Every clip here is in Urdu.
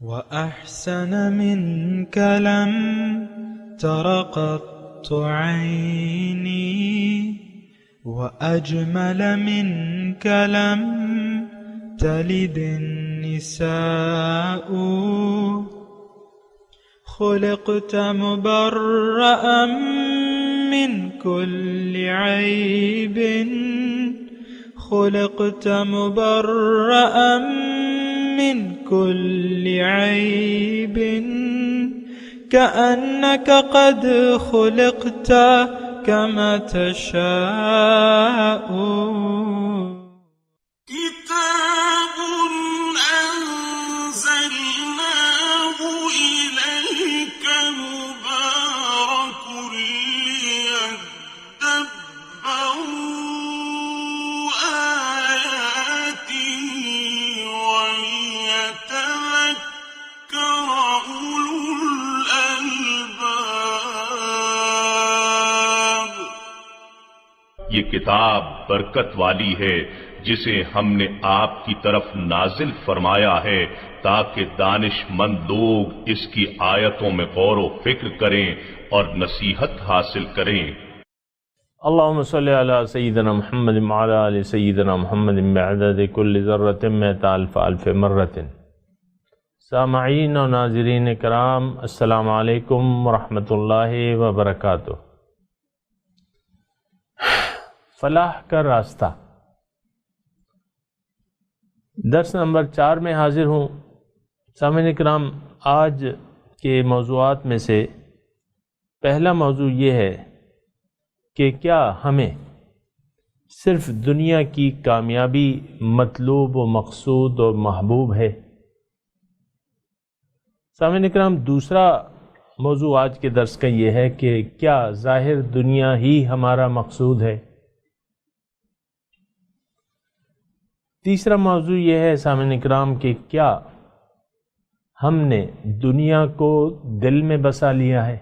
وأحسن منك لم تر قط عيني وأجمل منك لم تلد النساء خلقت مبرأ من كل عيب خلقت مبرأ من كل عيب كأنك قد خلقت كما تشاء كتاب أنزلناه إليك مبارك ليدبروا آياته وليتذكر أولو الألباب۔ یہ کتاب برکت والی ہے جسے ہم نے آپ کی طرف نازل فرمایا ہے تاکہ دانش مند لوگ اس کی آیتوں میں غور و فکر کریں اور نصیحت حاصل کریں۔ اللہم صلی علی سیدنا محمد وعلی آل سیدنا محمد بعدد کل ذرۃ مئۃ الف الف مرۃ۔ سامعین و ناظرین کرام، السلام علیکم ورحمۃ اللہ وبرکاتہ۔ فلاح کا راستہ، درس نمبر 4 میں حاضر ہوں۔ سامعین کرام، آج کے موضوعات میں سے پہلا موضوع یہ ہے کہ کیا ہمیں صرف دنیا کی کامیابی مطلوب و مقصود اور محبوب ہے؟ سامعین کرام، دوسرا موضوع آج کے درس کا یہ ہے کہ کیا ظاہر دنیا ہی ہمارا مقصود ہے؟ تیسرا موضوع یہ ہے سامعین کرام کہ کیا ہم نے دنیا کو دل میں بسا لیا ہے؟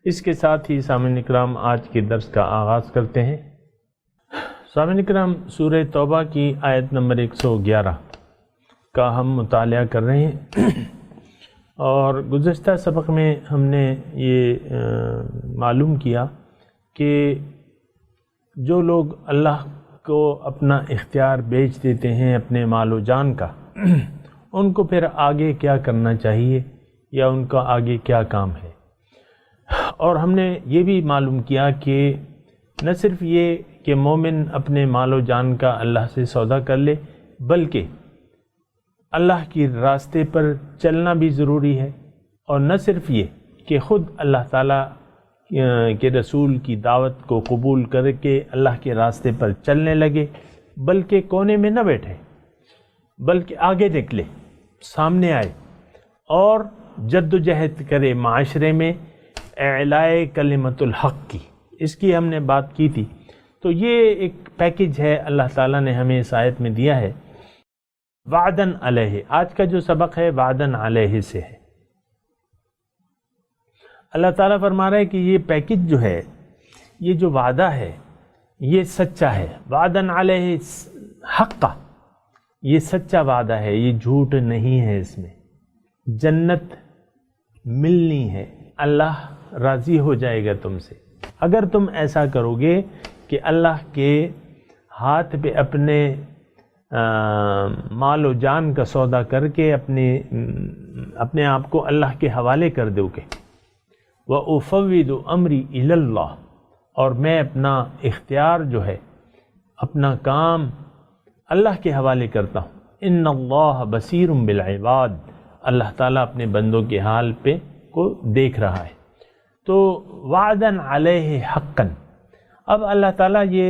اس کے ساتھ ہی سامعین کرام آج کے درس کا آغاز کرتے ہیں۔ سامعین کرام، سورہ توبہ کی آیت نمبر 111 کا ہم مطالعہ کر رہے ہیں، اور گزشتہ سبق میں ہم نے یہ معلوم کیا کہ جو لوگ اللہ کو اپنا اختیار بیچ دیتے ہیں اپنے مال و جان کا، ان کو پھر آگے کیا کرنا چاہیے یا ان کا آگے کیا کام ہے۔ اور ہم نے یہ بھی معلوم کیا کہ نہ صرف یہ کہ مومن اپنے مال و جان کا اللہ سے سودا کر لے، بلکہ اللہ کی راستے پر چلنا بھی ضروری ہے، اور نہ صرف یہ کہ خود اللہ تعالیٰ کے رسول کی دعوت کو قبول کر کے اللہ کے راستے پر چلنے لگے، بلکہ کونے میں نہ بیٹھے، بلکہ آگے نکلے، سامنے آئے اور جد و جہد کرے معاشرے میں اعلائے کلمت الحق کی۔ اس کی ہم نے بات کی تھی۔ تو یہ ایک پیکج ہے اللہ تعالیٰ نے ہمیں اس آیت میں دیا ہے۔ وعدن علیہ، آج کا جو سبق ہے وعدن علیہ سے ہے۔ اللہ تعالیٰ فرما رہا ہے کہ یہ پیکج جو ہے، یہ جو وعدہ ہے، یہ سچا ہے۔ وعدن علیہ حقا، یہ سچا وعدہ ہے، یہ جھوٹ نہیں ہے۔ اس میں جنت ملنی ہے، اللہ راضی ہو جائے گا تم سے اگر تم ایسا کرو گے کہ اللہ کے ہاتھ پہ اپنے مال و جان کا سودا کر کے اپنے آپ کو اللہ کے حوالے کر دو گے۔ وَأُفَوِّضُ أَمْرِي إِلَى اللَّهِ، اور میں اپنا اختیار جو ہے، اپنا کام اللہ کے حوالے کرتا ہوں۔ إِنَّ اللَّهَ بَصِيرٌ بِالْعِبَادِ، اللہ تعالیٰ اپنے بندوں کے حال پہ کو دیکھ رہا ہے۔ تو وعدن علیہ حقاً، اب اللہ تعالیٰ یہ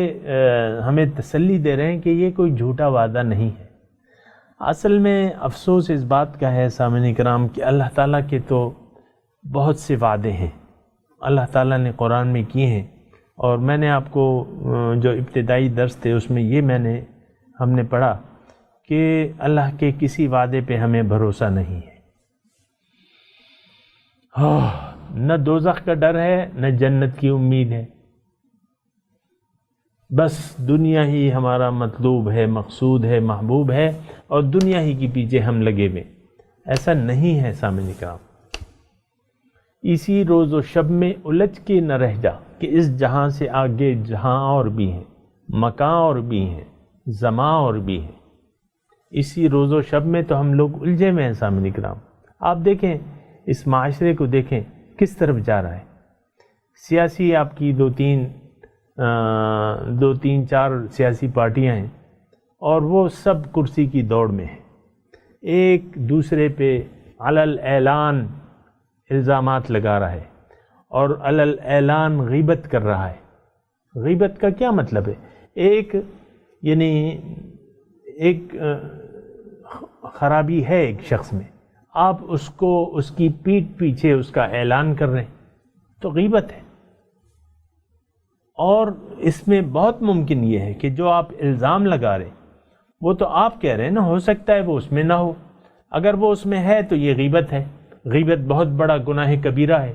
ہمیں تسلی دے رہے ہیں کہ یہ کوئی جھوٹا وعدہ نہیں ہے۔ اصل میں افسوس اس بات کا ہے سامعین کرام کہ اللہ تعالیٰ کے تو بہت سے وعدے ہیں اللہ تعالیٰ نے قرآن میں کیے ہیں، اور میں نے آپ کو جو ابتدائی درس تھے اس میں یہ ہم نے پڑھا کہ اللہ کے کسی وعدے پہ ہمیں بھروسہ نہیں ہے۔ نہ دوزخ کا ڈر ہے، نہ جنت کی امید ہے۔ بس دنیا ہی ہمارا مطلوب ہے، مقصود ہے، محبوب ہے، اور دنیا ہی کے پیچھے ہم لگے ہوئے. ایسا نہیں ہے سامعین کرام. اسی روز و شب میں الجھ کے نہ رہ جا کہ اس جہاں سے آگے جہاں اور بھی ہیں، مکان اور بھی ہیں، زمان اور بھی ہیں. اسی روز و شب میں تو ہم لوگ الجھے ہوئے ہیں سامعین کرام. آپ دیکھیں اس معاشرے کو، دیکھیں کس طرف جا رہا ہے. سیاسی آپ کی دو تین چار سیاسی پارٹیاں ہیں اور وہ سب کرسی کی دوڑ میں ہیں. ایک دوسرے پہ علل اعلان الزامات لگا رہا ہے اور علل اعلان غیبت کر رہا ہے. غیبت کا کیا مطلب ہے؟ ایک خرابی ہے ایک شخص میں، آپ اس کو اس کی پیٹھ پیچھے اس کا اعلان کر رہے ہیں تو غیبت ہے. اور اس میں بہت ممکن یہ ہے کہ جو آپ الزام لگا رہے ہیں وہ تو آپ کہہ رہے ہیں نا، ہو سکتا ہے وہ اس میں نہ ہو. اگر وہ اس میں ہے تو یہ غیبت ہے. غیبت بہت بڑا گناہ کبیرہ ہے.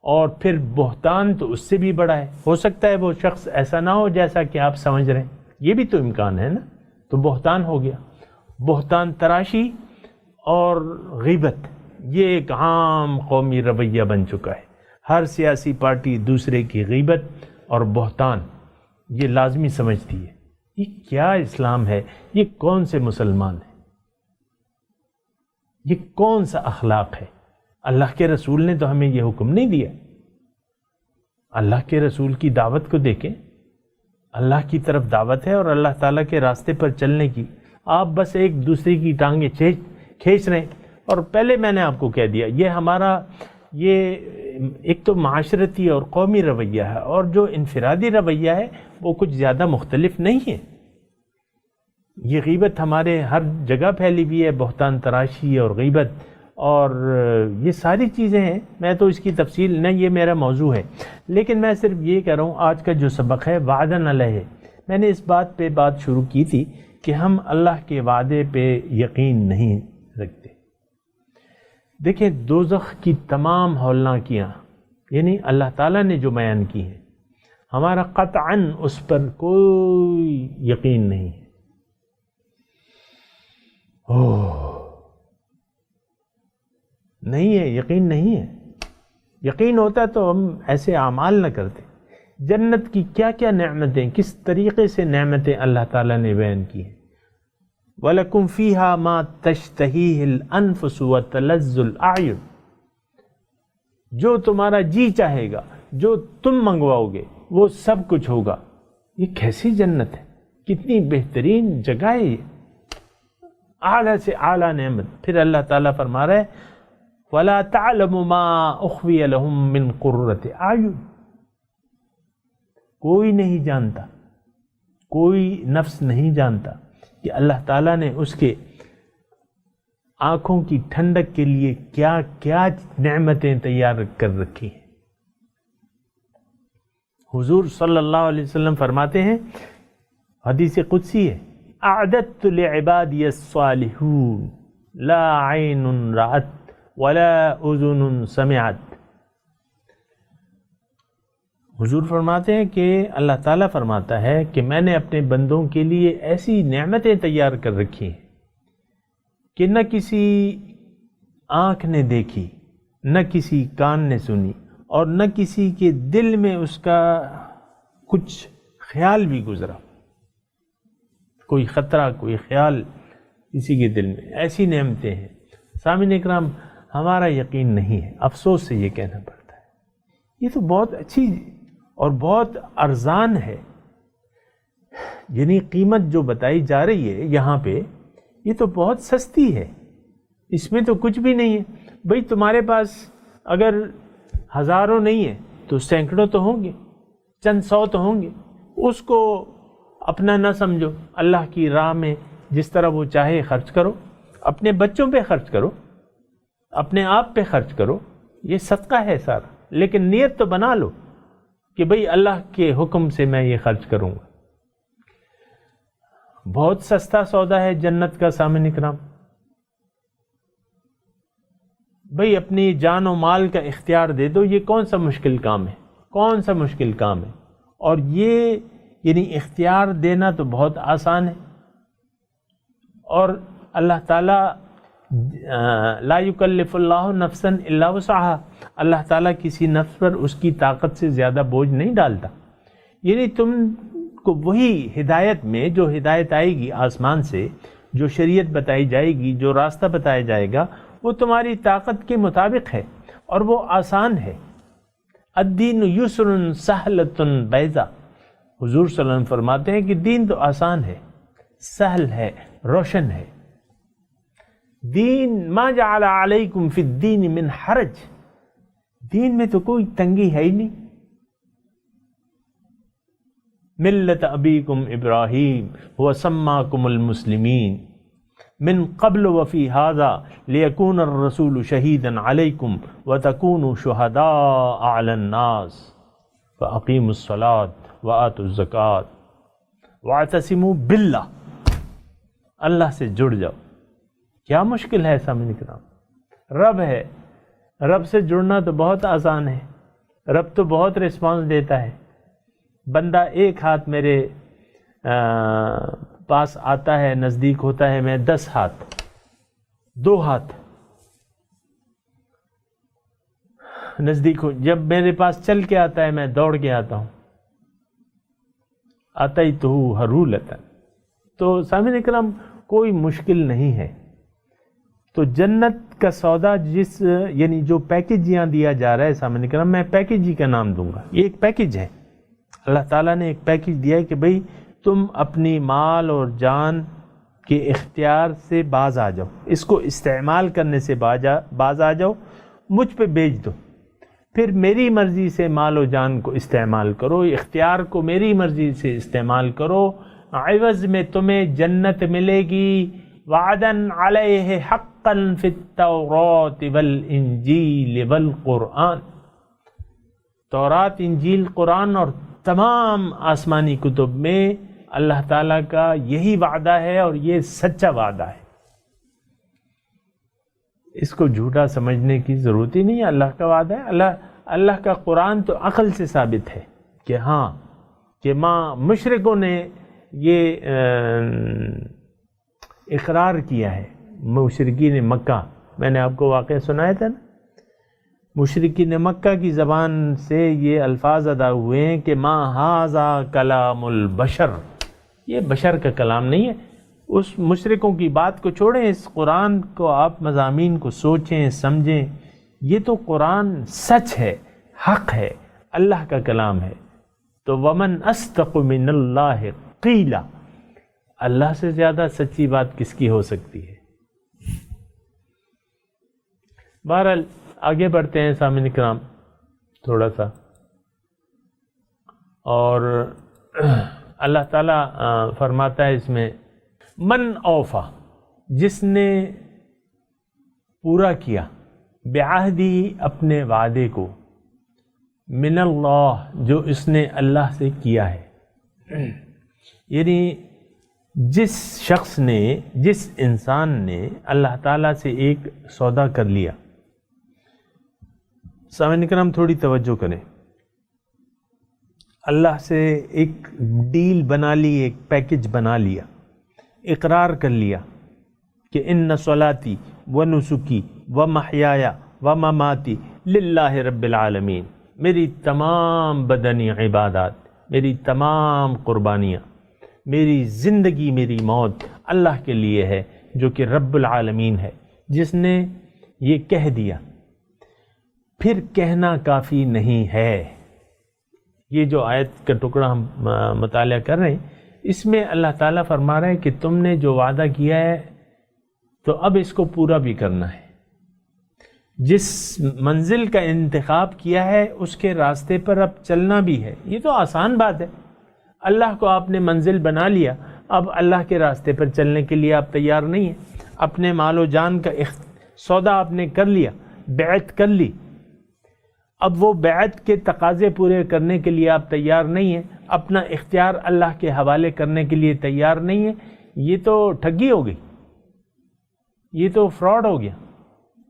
اور پھر بہتان تو اس سے بھی بڑا ہے. ہو سکتا ہے وہ شخص ایسا نہ ہو جیسا کہ آپ سمجھ رہے ہیں، یہ بھی تو امکان ہے نا. تو بہتان ہو گیا. بہتان تراشی اور غیبت یہ ایک عام قومی رویہ بن چکا ہے. ہر سیاسی پارٹی دوسرے کی غیبت اور بہتان یہ لازمی سمجھتی ہے. یہ کیا اسلام ہے؟ یہ کون سے مسلمان ہیں؟ یہ کون سا اخلاق ہے؟ اللہ کے رسول نے تو ہمیں یہ حکم نہیں دیا. اللہ کے رسول کی دعوت کو دیکھیں. اللہ کی طرف دعوت ہے اور اللہ تعالیٰ کے راستے پر چلنے کی. آپ بس ایک دوسرے کی ٹانگیں کھینچ رہے ہیں. اور پہلے میں نے آپ کو کہہ دیا یہ ہمارا ایک تو معاشرتی اور قومی رویہ ہے، اور جو انفرادی رویہ ہے وہ کچھ زیادہ مختلف نہیں ہے. یہ غیبت ہمارے ہر جگہ پھیلی ہوئی ہے، بہتان تراشی اور غیبت اور یہ ساری چیزیں ہیں. میں تو اس کی تفصیل نہ، یہ میرا موضوع ہے، لیکن میں صرف یہ کہہ رہا ہوں آج کا جو سبق ہے وعدن علیہ. میں نے اس بات پہ بات شروع کی تھی کہ ہم اللہ کے وعدے پہ یقین نہیں رکھتے. دیکھیں دوزخ کی تمام ہولناکیاں یعنی اللہ تعالیٰ نے جو بیان کی ہیں، ہمارا قطعاً اس پر کوئی یقین نہیں ہے. نہیں ہے، یقین نہیں ہے. یقین ہوتا تو ہم ایسے اعمال نہ کرتے. جنت کی کیا کیا نعمتیں، کس طریقے سے نعمتیں اللہ تعالیٰ نے بیان کی ہیں. وَلَكُمْ فِيهَا مَا تَشْتَهِيهِ الْأَنفُسُ وَتَلَذُّ الْأَعْيُنُ. جو تمہارا جی چاہے گا، جو تم منگواؤ گے وہ سب کچھ ہوگا. یہ کیسی جنت ہے، کتنی بہترین جگہ ہے، اعلیٰ سے اعلیٰ نعمت. پھر اللہ تعالیٰ فرما رہا ہے وَلَا تَعْلَمُ مَا أُخْفِيَ لَهُم مِّن قُرَّةِ أَعْيُنٍ. کوئی نہیں جانتا، کوئی نفس نہیں جانتا کہ اللہ تعالیٰ نے اس کے آنکھوں کی ٹھنڈک کے لیے کیا کیا نعمتیں تیار کر رکھی ہیں. حضور صلی اللہ علیہ وسلم فرماتے ہیں، حدیث قدسی ہے، اعددت لعبادی الصالحون لا عین رأت ولا اذن سمعت. حضور فرماتے ہیں کہ اللہ تعالیٰ فرماتا ہے کہ میں نے اپنے بندوں کے لیے ایسی نعمتیں تیار کر رکھی ہیں کہ نہ کسی آنکھ نے دیکھی، نہ کسی کان نے سنی، اور نہ کسی کے دل میں اس کا کچھ خیال بھی گزرا. کوئی خطرہ، کوئی خیال کسی کے دل میں. ایسی نعمتیں ہیں. سامعین اکرام ہمارا یقین نہیں ہے، افسوس سے یہ کہنا پڑتا ہے. یہ تو بہت اچھی اور بہت ارزان ہے. یعنی قیمت جو بتائی جا رہی ہے یہاں پہ یہ تو بہت سستی ہے، اس میں تو کچھ بھی نہیں ہے. بھئی تمہارے پاس اگر ہزاروں نہیں ہے تو سینکڑوں تو ہوں گے، چند سو تو ہوں گے. اس کو اپنا نہ سمجھو، اللہ کی راہ میں جس طرح وہ چاہے خرچ کرو. اپنے بچوں پہ خرچ کرو، اپنے آپ پہ خرچ کرو، یہ صدقہ ہے سارا. لیکن نیت تو بنا لو کہ بھئی اللہ کے حکم سے میں یہ خرچ کروں گا. بہت سستا سودا ہے جنت کا سامعین اکرام. بھئی اپنی جان و مال کا اختیار دے دو. یہ کون سا مشکل کام ہے، کون سا مشکل کام ہے. اور یہ یعنی اختیار دینا تو بہت آسان ہے، اور اللہ تعالیٰ لا یکلف اللہ نفسا الا وسعها، اللہ تعالیٰ کسی نفس پر اس کی طاقت سے زیادہ بوجھ نہیں ڈالتا. یعنی تم کو وہی ہدایت میں جو ہدایت آئے گی آسمان سے، جو شریعت بتائی جائے گی، جو راستہ بتایا جائے گا، وہ تمہاری طاقت کے مطابق ہے اور وہ آسان ہے. الدین یسر سہلۃ بیضا، حضور صلی اللہ علیہ وسلم فرماتے ہیں کہ دین تو آسان ہے، سہل ہے، روشن ہے. دین ما جعل علیکم فی الدین من حرج، دین میں تو کوئی تنگی ہے ہی نہیں. ملت ابیکم ابراہیم وسماکم المسلمین من قبل وفی ھذا لیکون الرسول شہیدا علیکم وتکونوا شہداء علی الناس فاقیموا الصلاۃ وآتوا الزکاۃ واعتصموا باللہ. اللہ سے جڑ جاؤ. کیا مشکل ہے سامعین کرام؟ رب ہے، رب سے جڑنا تو بہت آسان ہے. رب تو بہت رسپانس دیتا ہے. بندہ ایک ہاتھ میرے پاس آتا ہے، نزدیک ہوتا ہے، میں 10 ہاتھ، 2 ہاتھ نزدیک ہو. جب میرے پاس چل کے آتا ہے میں دوڑ کے آتا ہوں. اتیتہ ہرولۃ. تو سامعین اکرام کوئی مشکل نہیں ہے. تو جنت کا سودا یعنی جو پیکج یہاں دیا جا رہا ہے سامعین اکرام، میں پیکج ہی کا نام دوں گا. یہ ایک پیکج ہے. اللہ تعالیٰ نے ایک پیکج دیا ہے کہ بھئی تم اپنی مال اور جان کے اختیار سے باز آ جاؤ، اس کو استعمال کرنے سے باز آ جاؤ، مجھ پہ بیچ دو، پھر میری مرضی سے مال و جان کو استعمال کرو، اختیار کو میری مرضی سے استعمال کرو. عوض میں تمہیں جنت ملے گی. وعدن علیہ حقا فی التوراۃ والانجیل والقرآن. تورات، انجیل، قرآن اور تمام آسمانی کتب میں اللہ تعالیٰ کا یہی وعدہ ہے اور یہ سچا وعدہ ہے. اس کو جھوٹا سمجھنے کی ضرورت ہی نہیں ہے. اللہ کا وعدہ ہے. اللہ کا قرآن تو عقل سے ثابت ہے کہ ہاں، کہ مشرکوں نے یہ اقرار کیا ہے. مشرکین مکہ، میں نے آپ کو واقعہ سنایا تھا نا، مشرکین مکہ کی زبان سے یہ الفاظ ادا ہوئے ہیں کہ ما ھذا کلام البشر، یہ بشر کا کلام نہیں ہے. اس مشرکوں کی بات کو چھوڑیں، اس قرآن کو آپ مضامین کو سوچیں، سمجھیں. یہ تو قرآن سچ ہے، حق ہے، اللہ کا کلام ہے. تو ومن اصدق من اللہ قیلا، اللہ سے زیادہ سچی بات کس کی ہو سکتی ہے؟ بہرحال آگے بڑھتے ہیں سامعین کرام تھوڑا سا. اور اللہ تعالیٰ فرماتا ہے اس میں، من اوفا، جس نے پورا کیا، بعہدی، اپنے وعدے کو، من اللہ، جو اس نے اللہ سے کیا ہے. یعنی جس شخص نے، جس انسان نے اللہ تعالیٰ سے ایک سودا کر لیا. سامعین کرام تھوڑی توجہ کریں. اللہ سے ایک ڈیل بنا لی، ایک پیکج بنا لیا، اقرار کر لیا کہ ان صلاتی و نسکی و محیای و مماتی للہ رب العالمین. میری تمام بدنی عبادات، میری تمام قربانیاں، میری زندگی، میری موت اللہ کے لیے ہے، جو کہ رب العالمین ہے. جس نے یہ کہہ دیا، پھر کہنا کافی نہیں ہے. یہ جو آیت کا ٹکڑا ہم مطالعہ کر رہے ہیں، اس میں اللہ تعالیٰ فرما رہا ہے کہ تم نے جو وعدہ کیا ہے تو اب اس کو پورا بھی کرنا ہے. جس منزل کا انتخاب کیا ہے اس کے راستے پر اب چلنا بھی ہے. یہ تو آسان بات ہے. اللہ کو آپ نے منزل بنا لیا، اب اللہ کے راستے پر چلنے کے لیے آپ تیار نہیں ہیں. اپنے مال و جان کا سودا آپ نے کر لیا، بیعت کر لی. اب وہ بیعت کے تقاضے پورے کرنے کے لیے آپ تیار نہیں ہیں، اپنا اختیار اللہ کے حوالے کرنے کے لیے تیار نہیں ہیں. یہ تو ٹھگی ہو گئی، یہ تو فراڈ ہو گیا.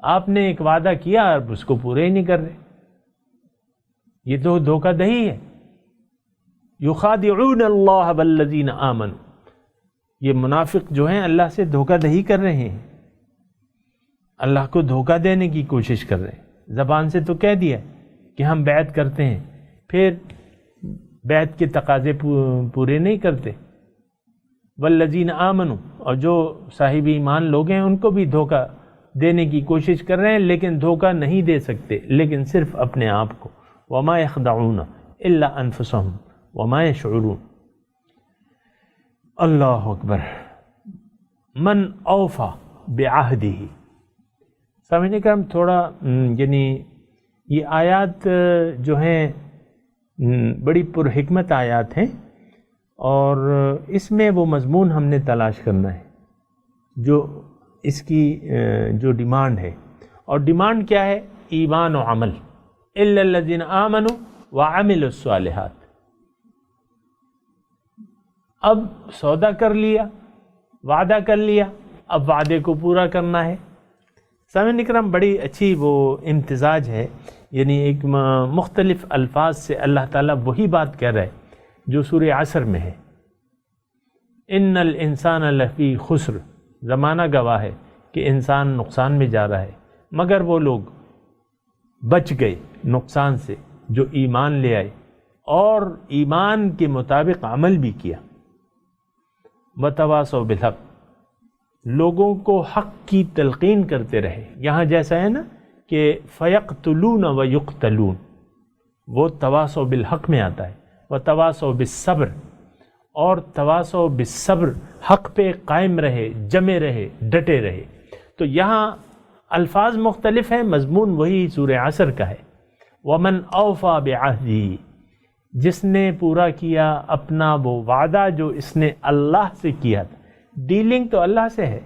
آپ نے ایک وعدہ کیا اب اس کو پورے ہی نہیں کر رہے. یہ تو دھوکہ دہی ہے. یخادعون اللہ والذین آمنوا، یہ منافق جو ہیں اللہ سے دھوکہ دہی کر رہے ہیں، اللہ کو دھوکہ دینے کی کوشش کر رہے ہیں۔ زبان سے تو کہہ دیا کہ ہم بیعت کرتے ہیں، پھر بیعت کے تقاضے پورے نہیں کرتے۔ والذین آمنوا، اور جو صاحب ایمان لوگ ہیں ان کو بھی دھوکہ دینے کی کوشش کر رہے ہیں، لیکن دھوکہ نہیں دے سکتے، لیکن صرف اپنے آپ کو۔ وما یخدعون الا انفسهم وما یشعرون۔ اللہ اکبر۔ من اوفا بعہدہ۔ سامعین کرام، تھوڑا یعنی یہ آیات جو ہیں بڑی پرحکمت آیات ہیں، اور اس میں وہ مضمون ہم نے تلاش کرنا ہے جو اس کی جو ڈیمانڈ ہے، اور ڈیمانڈ کیا ہے؟ ایمان و عمل۔ الا الذین آمنوا وعملوا الصالحات۔ اب سودا کر لیا، وعدہ کر لیا، اب وعدے کو پورا کرنا ہے۔ سامعین کرام، بڑی اچھی وہ امتزاج ہے، یعنی ایک مختلف الفاظ سے اللہ تعالیٰ وہی بات کہہ رہا ہے جو سورہ عصر میں ہے۔ ان الانسان لفی خسر، زمانہ گواہ ہے کہ انسان نقصان میں جا رہا ہے، مگر وہ لوگ بچ گئے نقصان سے جو ایمان لے آئے اور ایمان کے مطابق عمل بھی کیا۔ وتواصوا بالحق، لوگوں کو حق کی تلقین کرتے رہے۔ یہاں جیسا ہے نا کہ فیقتلون ویقتلون، وہ تواصوا بالحق میں آتا ہے۔ وتواصوا بالصبر، اور تواصوا بالصبر، حق پہ قائم رہے، جمے رہے، ڈٹے رہے۔ تو یہاں الفاظ مختلف ہیں، مضمون وہی سورہ عصر کا ہے۔ ومن اوفا بعہدہ، جس نے پورا کیا اپنا وہ وعدہ جو اس نے اللہ سے کیا تھا۔ ڈیلنگ تو اللہ سے ہے،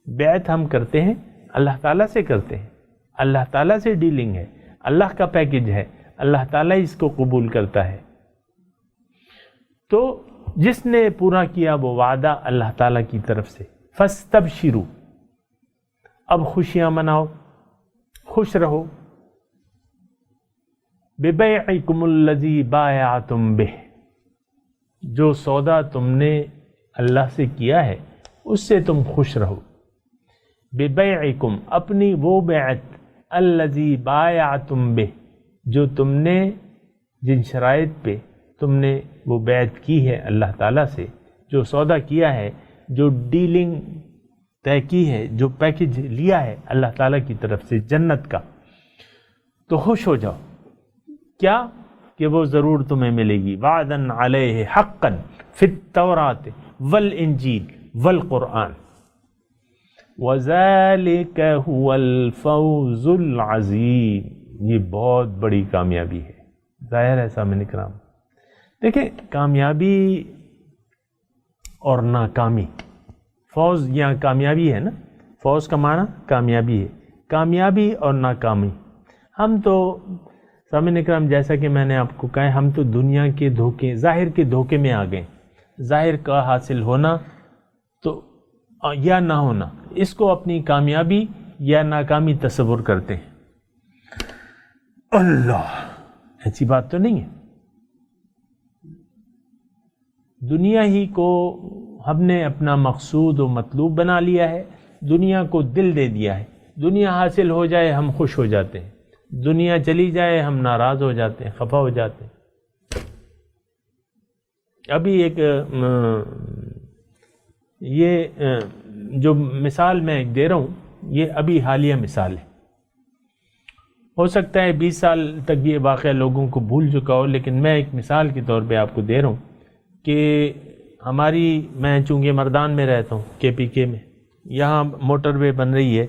بیعت ہم کرتے ہیں اللہ تعالیٰ سے کرتے ہیں، اللہ تعالیٰ سے ڈیلنگ ہے، اللہ کا پیکج ہے، اللہ تعالیٰ اس کو قبول کرتا ہے۔ تو جس نے پورا کیا وہ وعدہ اللہ تعالیٰ کی طرف سے، فاستبشروا، اب خوشیاں مناؤ، خوش رہو۔ ببیعکم الذی بایعتم بہ، جو سودا تم نے اللہ سے کیا ہے اس سے تم خوش رہو۔ ببیعکم، اپنی وہ بیعت، الذی بایعتم بہ، جو تم نے جن شرائط پہ تم نے وہ بیعت کی ہے اللہ تعالیٰ سے، جو سودا کیا ہے، جو ڈیلنگ طے کی ہے، جو پیکج لیا ہے اللہ تعالیٰ کی طرف سے جنت کا، تو خوش ہو جاؤ۔ کیا کہ وہ ضرور تمہیں ملے گی۔ وعدن علیہ حقا فی التوراۃ والانجیل والقرآن وذالک هو الفوز العظیم۔ یہ بہت بڑی کامیابی ہے۔ ظاہر ہے سامعین کرام، دیکھیں کامیابی اور ناکامی، فوز یہاں کامیابی ہے نا، فوز کا معنی کامیابی ہے، کامیابی اور ناکامی۔ ہم تو سامعین اکرام، جیسا کہ میں نے آپ کو کہا، ہم تو دنیا کے دھوکے، ظاہر کے دھوکے میں آ گئے۔ ظاہر کا حاصل ہونا تو یا نہ ہونا، اس کو اپنی کامیابی یا ناکامی تصور کرتے ہیں۔ اللہ، ایسی بات تو نہیں ہے۔ دنیا ہی کو ہم نے اپنا مقصود و مطلوب بنا لیا ہے، دنیا کو دل دے دیا ہے۔ دنیا حاصل ہو جائے ہم خوش ہو جاتے ہیں، دنیا چلی جائے ہم ناراض ہو جاتے ہیں، خفا ہو جاتے ہیں۔ ابھی ایک یہ جو مثال میں دے رہا ہوں، یہ ابھی حالیہ مثال ہے۔ ہو سکتا ہے 20 سال تک یہ واقعہ لوگوں کو بھول چکا ہو، لیکن میں ایک مثال کے طور پہ آپ کو دے رہا ہوں کہ میں چونکہ مردان میں رہتا ہوں، KPK میں، یہاں موٹر وے بن رہی ہے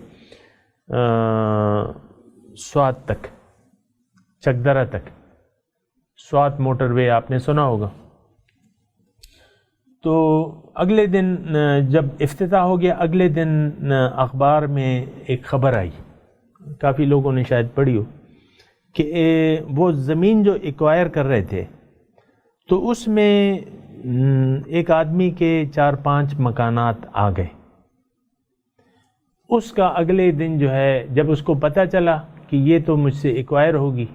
سوات تک، چکدرہ تک، سوات موٹر وے آپ نے سنا ہوگا۔ تو اگلے دن جب افتتاح ہو گیا، اگلے دن اخبار میں ایک خبر آئی، کافی لوگوں نے شاید پڑھی ہو، کہ وہ زمین جو ایکوائر کر رہے تھے تو اس میں ایک آدمی کے 4-5 مکانات آ گئے۔ اس کا اگلے دن جو ہے جب اس کو پتہ چلا کہ یہ تو مجھ سے ایکوائر ہوگی،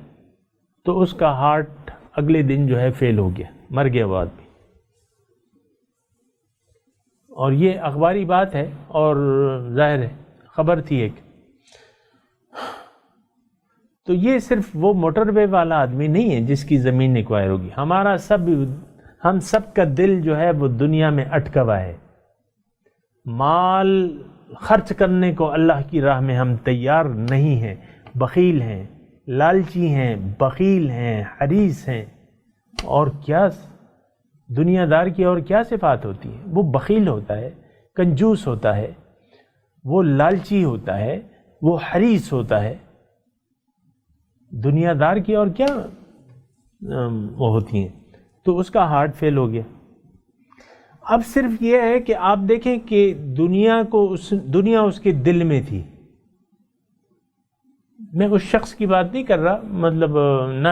تو اس کا ہارٹ اگلے دن جو ہے فیل ہو گیا، مر گیا وہ آدمی. اور یہ اخباری بات ہے اور ظاہر ہے خبر تھی ایک. تو یہ صرف وہ موٹر وے والا آدمی نہیں ہے جس کی زمین ایکوائر ہوگی. ہم سب کا دل جو ہے وہ دنیا میں اٹکا ہوا ہے. مال خرچ کرنے کو اللہ کی راہ میں ہم تیار نہیں ہیں، بخیل ہیں، لالچی ہیں، بخیل ہیں، حریص ہیں. اور کیا دنیا دار کی اور کیا صفات ہوتی ہیں؟ وہ بخیل ہوتا ہے، کنجوس ہوتا ہے، وہ لالچی ہوتا ہے، وہ حریص ہوتا ہے. دنیا دار کی اور کیا وہ ہوتی ہیں. تو اس کا ہارٹ فیل ہو گیا. اب صرف یہ ہے کہ آپ دیکھیں کہ دنیا اس کے دل میں تھی. میں اس شخص کی بات نہیں کر رہا، مطلب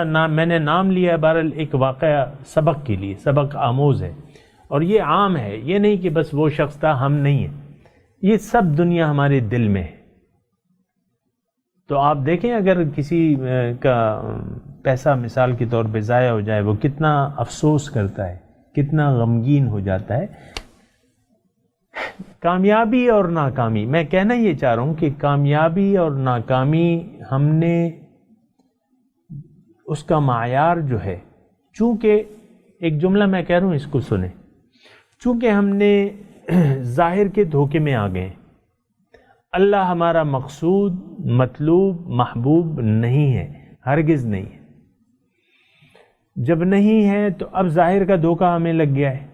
نہ میں نے نام لیا ہے، بہرحال ایک واقعہ سبق کے لیے، سبق آموز ہے. اور یہ عام ہے، یہ نہیں کہ بس وہ شخص تھا ہم نہیں ہیں، یہ سب دنیا ہمارے دل میں ہے. تو آپ دیکھیں اگر کسی کا پیسہ مثال کے طور پہ ضائع ہو جائے وہ کتنا افسوس کرتا ہے، کتنا غمگین ہو جاتا ہے. کامیابی اور ناکامی، میں کہنا یہ چاہ رہا ہوں کہ کامیابی اور ناکامی ہم نے اس کا معیار جو ہے، چونکہ ایک جملہ میں کہہ رہا ہوں اس کو سنیں، چونکہ ہم نے ظاہر کے دھوکے میں آ گئے. اللہ ہمارا مقصود، مطلوب، محبوب نہیں ہے، ہرگز نہیں ہے. جب نہیں ہے تو اب ظاہر کا دھوکہ ہمیں لگ گیا ہے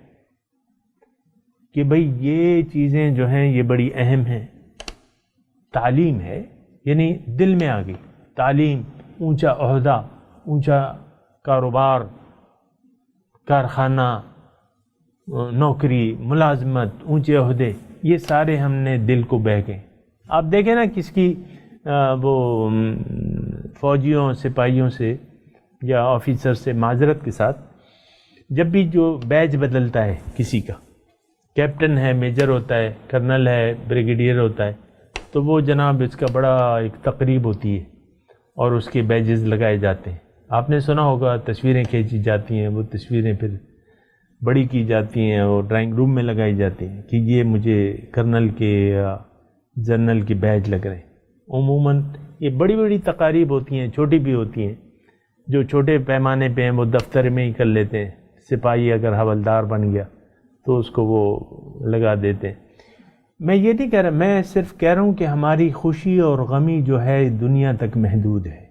کہ بھئی یہ چیزیں جو ہیں یہ بڑی اہم ہیں. تعلیم ہے، یعنی دل میں آ گئی تعلیم، اونچا عہدہ، اونچا کاروبار، کارخانہ، نوکری، ملازمت، اونچے عہدے، یہ سارے ہم نے دل کو بہہ گئے. آپ دیکھیں نا کس کی وہ فوجیوں، سپاہیوں سے یا آفیسر سے معذرت کے ساتھ جب بھی جو بیج بدلتا ہے کسی کا، کیپٹن ہے، میجر ہوتا ہے، کرنل ہے، بریگیڈیئر ہوتا ہے، تو وہ جناب اس کا بڑا ایک تقریب ہوتی ہے اور اس کے بیجز لگائے جاتے ہیں. آپ نے سنا ہوگا تصویریں کھینچی جاتی ہیں، وہ تصویریں پھر بڑی کی جاتی ہیں اور ڈرائنگ روم میں لگائی جاتی ہیں کہ یہ مجھے کرنل کے جنرل کے بیج لگ رہے ہیں. عموماً یہ بڑی بڑی تقاریب ہوتی ہیں، چھوٹی بھی ہوتی ہیں. جو چھوٹے پیمانے پہ ہیں وہ دفتر میں ہی کر لیتے ہیں. سپاہی اگر حوالدار بن گیا تو اس کو وہ لگا دیتے ہیں. میں یہ نہیں کہہ رہا، میں صرف کہہ رہا ہوں کہ ہماری خوشی اور غمی جو ہے دنیا تک محدود ہے.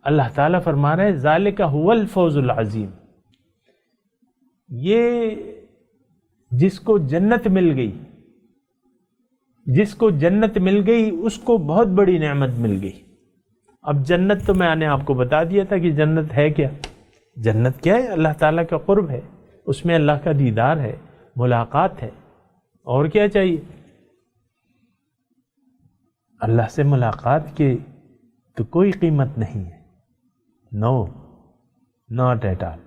اللہ تعالیٰ فرما رہا ہے ذالک هو الفوز العظیم. یہ جس کو جنت مل گئی، جس کو جنت مل گئی اس کو بہت بڑی نعمت مل گئی. اب جنت تو میں نے آپ کو بتا دیا تھا کہ جنت ہے کیا. جنت کیا ہے؟ اللہ تعالیٰ کا قرب ہے، اس میں اللہ کا دیدار ہے، ملاقات ہے. اور کیا چاہیے؟ اللہ سے ملاقات کی تو کوئی قیمت نہیں ہے. نو، ناٹ ایٹ آل.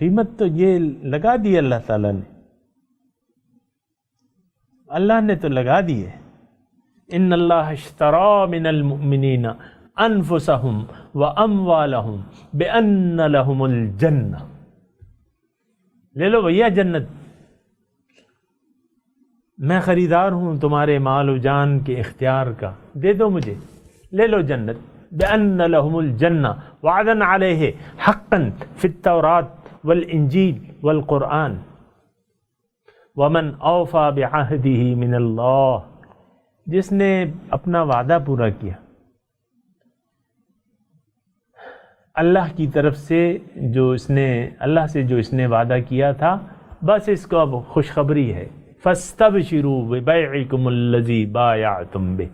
قیمت تو یہ لگا دی اللہ تعالیٰ نے، اللہ نے تو لگا دی ہے. ان اللہ اشترى من المؤمنین انفسهم واموالهم بان لهم الجنہ. لے لو بھیا جنت، میں خریدار ہوں تمہارے مال و جان کے اختیار کا، دے دو مجھے، لے لو جنت. بأن لهم الجنہ وعدا علیہ حقا فی التوراۃ والانجیل والقرآن ومن اوفى بعہدہ من اللہ. جس نے اپنا وعدہ پورا کیا اللہ کی طرف سے، جو اس نے اللہ سے جو اس نے وعدہ کیا تھا، بس اس کو اب خوشخبری ہے. فاستبشروا ببیعکم الذی بایعتم بہ.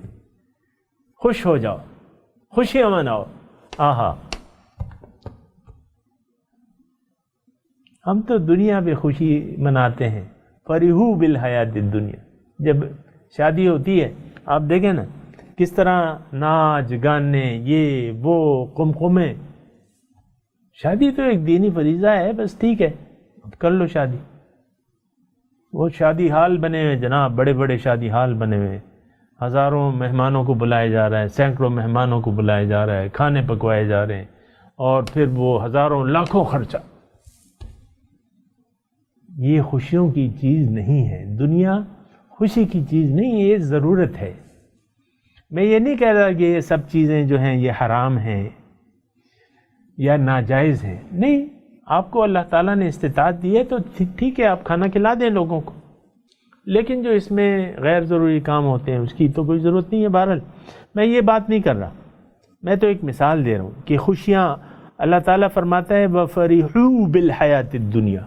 خوش ہو جاؤ، خوشیاں مناؤ. آہا، ہم تو دنیا پہ خوشی مناتے ہیں. فرحوا بالحیات الدنیا. جب شادی ہوتی ہے آپ دیکھیں نا کس طرح ناچ گانے، یہ وہ قمقمے. شادی تو ایک دینی فریضہ ہے، بس ٹھیک ہے اب کر لو شادی. وہ شادی ہال بنے ہوئے جناب، بڑے بڑے شادی ہال بنے ہوئے، ہزاروں مہمانوں کو بلائے جا رہا ہے، سینکڑوں مہمانوں کو بلایا جا رہا ہے، کھانے پکوائے جا رہے ہیں، اور پھر وہ ہزاروں لاکھوں خرچہ. یہ خوشیوں کی چیز نہیں ہے. دنیا خوشی کی چیز نہیں ہے، یہ ضرورت ہے. میں یہ نہیں کہہ رہا کہ یہ سب چیزیں جو ہیں یہ حرام ہیں یا ناجائز ہیں. نہیں، آپ کو اللہ تعالیٰ نے استطاعت دی ہے تو ٹھیک ہے، آپ کھانا کھلا دیں لوگوں کو، لیکن جو اس میں غیر ضروری کام ہوتے ہیں اس کی تو کوئی ضرورت نہیں ہے. بہرحال میں یہ بات نہیں کر رہا، میں تو ایک مثال دے رہا ہوں کہ خوشیاں اللہ تعالیٰ فرماتا ہے وَفَرِحُوا بِالْحَيَاةِ الدُّنْيَا،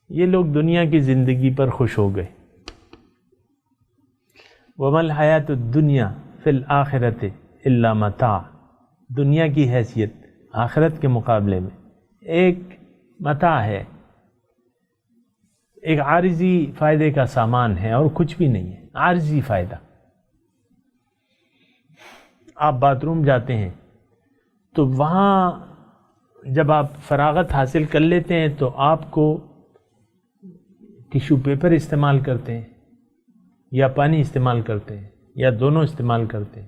یہ لوگ دنیا کی زندگی پر خوش ہو گئے. وَمَا الْحَيَاةُ الدُّنْيَا فِي الْآخِرَةِ إِلَّا مَتَاعٌ، دنیا کی حیثیت آخرت کے مقابلے میں ایک متاع ہے، ایک عارضی فائدے کا سامان ہے اور کچھ بھی نہیں ہے. عارضی فائدہ. آپ باتھ روم جاتے ہیں تو وہاں جب آپ فراغت حاصل کر لیتے ہیں تو آپ کو ٹیشو پیپر استعمال کرتے ہیں یا پانی استعمال کرتے ہیں یا دونوں استعمال کرتے ہیں.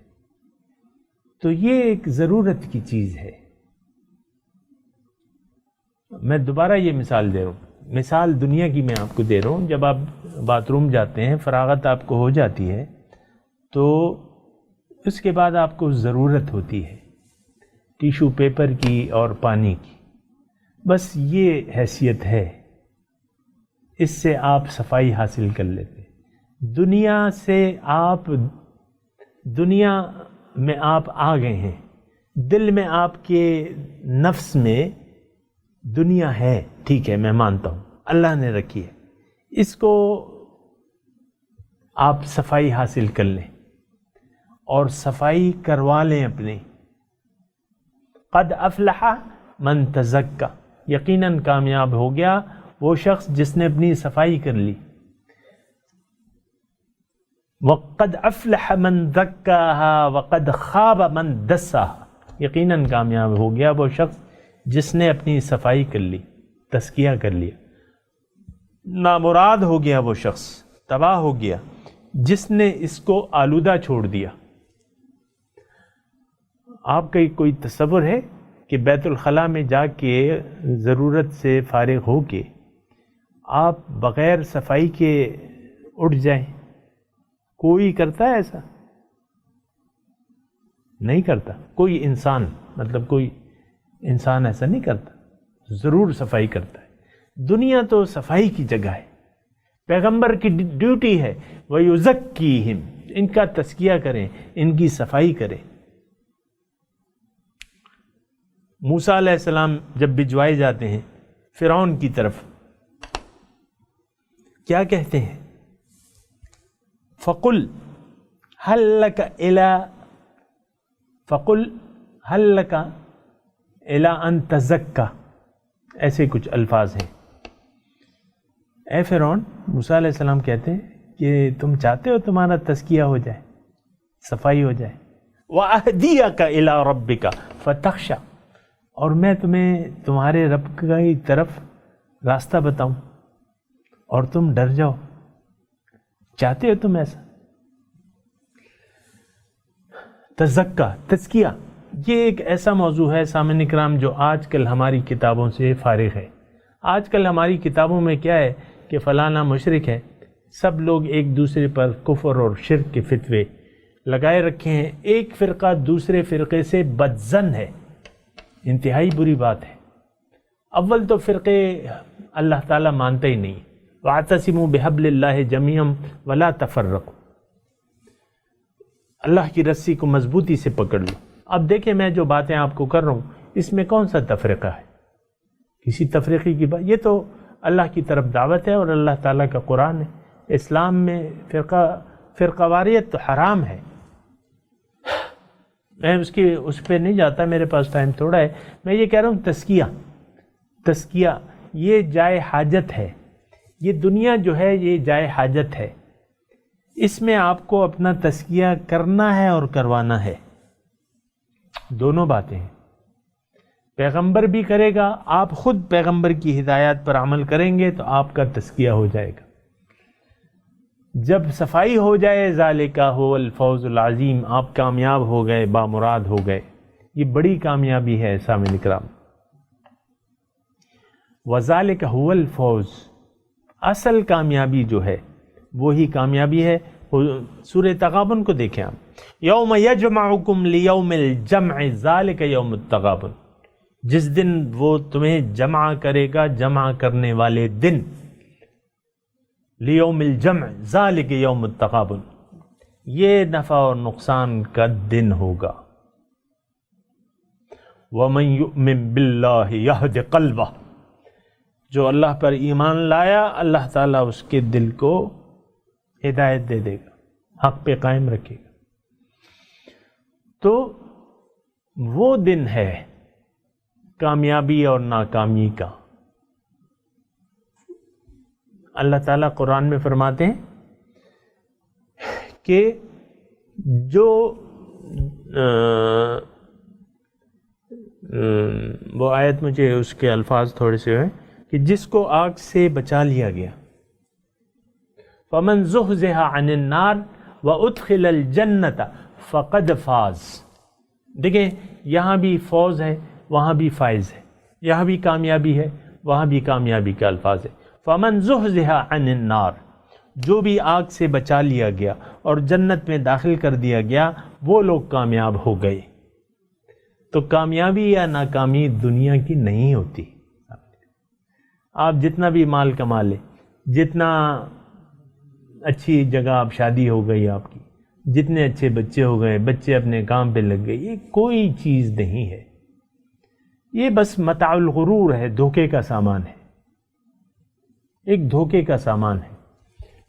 تو یہ ایک ضرورت کی چیز ہے. میں دوبارہ یہ مثال دے رہا ہوں، مثال دنیا کی میں آپ کو دے رہا ہوں. جب آپ باتھ روم جاتے ہیں، فراغت آپ کو ہو جاتی ہے تو اس کے بعد آپ کو ضرورت ہوتی ہے ٹیشو پیپر کی اور پانی کی. بس یہ حیثیت ہے، اس سے آپ صفائی حاصل کر لیتے. دنیا سے آپ، دنیا میں آپ آ گئے ہیں، دل میں آپ کے نفس میں دنیا ہے، ٹھیک ہے میں مانتا ہوں اللہ نے رکھی ہے، اس کو آپ صفائی حاصل کر لیں اور صفائی کروا لیں اپنی. قد افلح من تزکا، یقیناً کامیاب ہو گیا وہ شخص جس نے اپنی صفائی کر لی. وقد افلح من زکاها وقد خاب من دساها، یقیناً کامیاب ہو گیا وہ شخص جس نے اپنی صفائی کر لی، تزکیہ کر لیا. نامراد ہو گیا وہ شخص، تباہ ہو گیا جس نے اس کو آلودہ چھوڑ دیا. آپ کا کوئی تصور ہے کہ بیت الخلاء میں جا کے ضرورت سے فارغ ہو کے آپ بغیر صفائی کے اٹھ جائیں؟ کوئی کرتا ہے ایسا؟ نہیں کرتا. کوئی انسان، مطلب کوئی انسان ایسا نہیں کرتا، ضرور صفائی کرتا ہے. دنیا تو صفائی کی جگہ ہے. پیغمبر کی ڈیوٹی ہے وَيُزَكِّيهِمْ، ان کا تزکیہ کریں، ان کی صفائی کریں. موسیٰ علیہ السلام جب بھجوائے جاتے ہیں فرعون کی طرف، کیا کہتے ہیں؟ فَقُلْ هَلْ لَكَ إِلَىٰ أَن تَزَكَّىٰ، ایسے کچھ الفاظ ہیں. اے فرعون، موسیٰ علیہ السلام کہتے ہیں کہ تم چاہتے ہو تمہارا تزکیہ ہو جائے، صفائی ہو جائے. وَأَهْدِيَكَ إِلَىٰ رَبِّكَ فَتَخْشَىٰ، اور میں تمہیں تمہارے رب کی طرف راستہ بتاؤں اور تم ڈر جاؤ. چاہتے ہو تم ایسا؟ تزکیہ، تزکیہ یہ ایک ایسا موضوع ہے سامعین کرام جو آج کل ہماری کتابوں سے فارغ ہے. آج کل ہماری کتابوں میں کیا ہے کہ فلانا مشرک ہے، سب لوگ ایک دوسرے پر کفر اور شرک کے فتوے لگائے رکھے ہیں. ایک فرقہ دوسرے فرقے سے بدظن ہے. انتہائی بری بات ہے. اول تو فرقے اللہ تعالیٰ مانتا ہی نہیں. وَاعْتَصِمُوا بِحَبْلِ اللَّهِ جَمِيعًا وَلَا تَفَرَّقُوا، اللہ کی رسی کو مضبوطی سے پکڑ لو. اب دیکھیں میں جو باتیں آپ کو کر رہا ہوں اس میں کون سا تفریقہ ہے؟ کسی تفریقی کی بات؟ یہ تو اللہ کی طرف دعوت ہے اور اللہ تعالیٰ کا قرآن ہے. اسلام میں فرقہ واریت تو حرام ہے. میں اس پہ نہیں جاتا، میرے پاس ٹائم تھوڑا ہے. میں یہ کہہ رہا ہوں تزکیہ یہ جائے حاجت ہے. یہ دنیا جو ہے یہ جائے حاجت ہے. اس میں آپ کو اپنا تزکیہ کرنا ہے اور کروانا ہے. دونوں باتیں ہیں. پیغمبر بھی کرے گا، آپ خود پیغمبر کی ہدایات پر عمل کریں گے تو آپ کا تزکیہ ہو جائے گا. جب صفائی ہو جائے ذالکہ هو الفوز العظیم، آپ کامیاب ہو گئے، بامراد ہو گئے. یہ بڑی کامیابی ہے سامعین کرام. وذالک هو الفوز، اصل کامیابی جو ہے وہی کامیابی ہے. سورہ تغابن کو دیکھیں آپ، یوم یجمعکم لیوم الجمع ذالک یوم التغابن، جس دن وہ تمہیں جمع کرے گا، جمع کرنے والے دن. لیوم الجمع ذالک یوم التغابن، یہ نفع اور نقصان کا دن ہوگا. وَمَن يُؤْمِن بِاللَّهِ يَهْدِ قَلْبَهُ، جو اللہ پر ایمان لایا اللہ تعالیٰ اس کے دل کو ہدایت دے دے گا، حق پہ قائم رکھے گا. تو وہ دن ہے کامیابی اور ناکامی کا. اللہ تعالیٰ قرآن میں فرماتے ہیں کہ جو وہ آیت مجھے اس کے الفاظ تھوڑے سے ہوئے کہ جس کو آگ سے بچا لیا گیا، فَمَنْ زُحْزِحَ عَنِ النَّارِ وَأُدْخِلَ الْجَنَّةَ فَقَدْ فَازَ. دیکھیں یہاں بھی فوز ہے، وہاں بھی فائز ہے، یہاں بھی کامیابی ہے، وہاں بھی کامیابی کا الفاظ ہے. فَمَنْ زُحْزِحَ عَنِ النَّارِ، جو بھی آگ سے بچا لیا گیا اور جنت میں داخل کر دیا گیا، وہ لوگ کامیاب ہو گئے. تو کامیابی یا ناکامی دنیا کی نہیں ہوتی. آپ جتنا بھی مال کما لیں، جتنا اچھی جگہ آپ شادی ہو گئی آپ کی، جتنے اچھے بچے ہو گئے، بچے اپنے کام پہ لگ گئے، یہ کوئی چیز نہیں ہے. یہ بس متاع الغرور ہے، دھوکے کا سامان ہے، ایک دھوکے کا سامان ہے.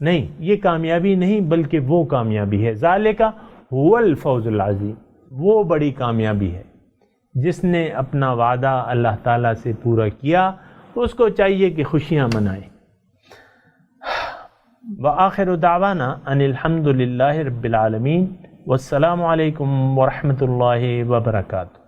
نہیں، یہ کامیابی نہیں بلکہ وہ کامیابی ہے. ذالک هو الفوز العظیم، وہ بڑی کامیابی ہے. جس نے اپنا وعدہ اللہ تعالیٰ سے پورا کیا اس کو چاہیے کہ خوشیاں منائے. وآخر دعوانا ان الحمد للہ رب العالمین، والسلام علیکم ورحمۃ اللہ وبرکاتہ.